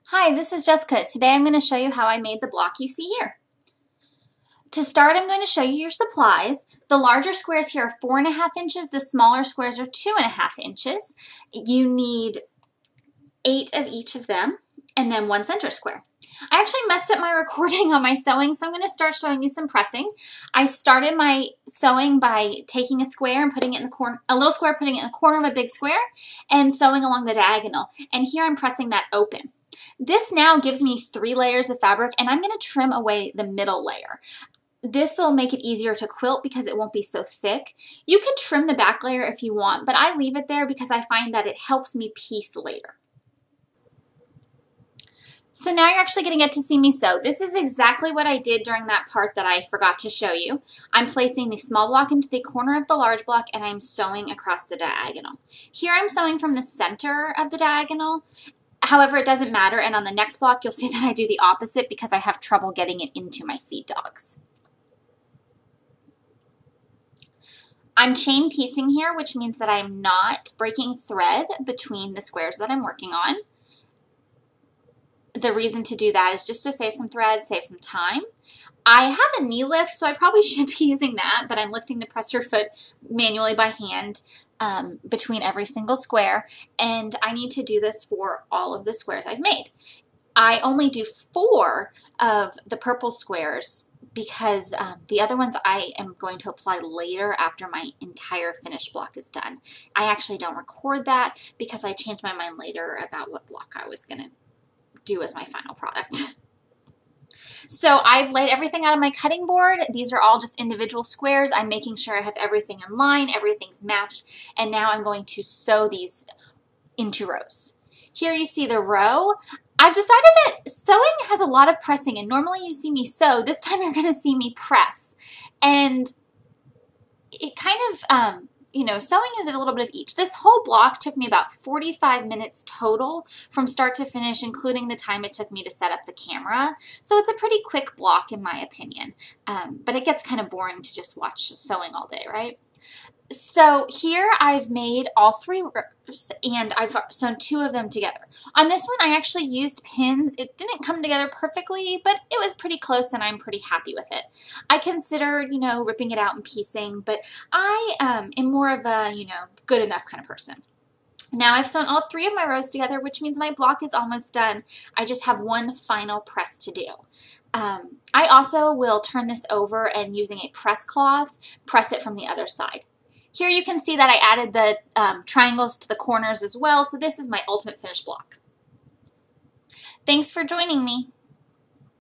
Hi, this is Jessica. Today I'm going to show you how I made the block you see here. To start, I'm going to show you your supplies. The larger squares here are 4.5 inches. The smaller squares are 2.5 inches. You need 8 of each of them and then 1 center square. I actually messed up my recording on my sewing, so I'm going to start showing you some pressing. I started my sewing by taking a square and putting it in the corner, a little square, putting it in the corner of a big square and sewing along the diagonal. And here I'm pressing that open. This now gives me 3 layers of fabric, and I'm going to trim away the middle layer. This will make it easier to quilt because it won't be so thick. You can trim the back layer if you want, but I leave it there because I find that it helps me piece later. So now you're actually going to get to see me sew. This is exactly what I did during that part that I forgot to show you. I'm placing the small block into the corner of the large block and I'm sewing across the diagonal. Here I'm sewing from the center of the diagonal. However, it doesn't matter, and on the next block you'll see that I do the opposite because I have trouble getting it into my feed dogs. I'm chain piecing here, which means that I'm not breaking thread between the squares that I'm working on. The reason to do that is just to save some thread, save some time. I have a knee lift, so I probably should be using that, but I'm lifting the presser foot manually by hand between every single square, and I need to do this for all of the squares I've made. I only do 4 of the purple squares because the other ones I am going to apply later after my entire finished block is done. I actually don't record that because I changed my mind later about what block I was going to do as my final product. So I've laid everything out on my cutting board. These are all just individual squares. I'm making sure I have everything in line, everything's matched, and now I'm going to sew these into rows. Here you see the row. I've decided that sewing has a lot of pressing, and normally you see me sew. This time you're going to see me press. And it kind of, sewing is a little bit of each. This whole block took me about 45 minutes total from start to finish, including the time it took me to set up the camera. So it's a pretty quick block in my opinion, but it gets kind of boring to just watch sewing all day, right? So here I've made all 3 rows and I've sewn 2 of them together. On this one I actually used pins. It didn't come together perfectly, but it was pretty close and I'm pretty happy with it. I considered, ripping it out and piecing, but I am more of a, good enough kind of person. Now I've sewn all 3 of my rows together, which means my block is almost done. I just have one final press to do. I also will turn this over and using a press cloth, press it from the other side. Here you can see that I added the triangles to the corners as well, so this is my ultimate finished block. Thanks for joining me.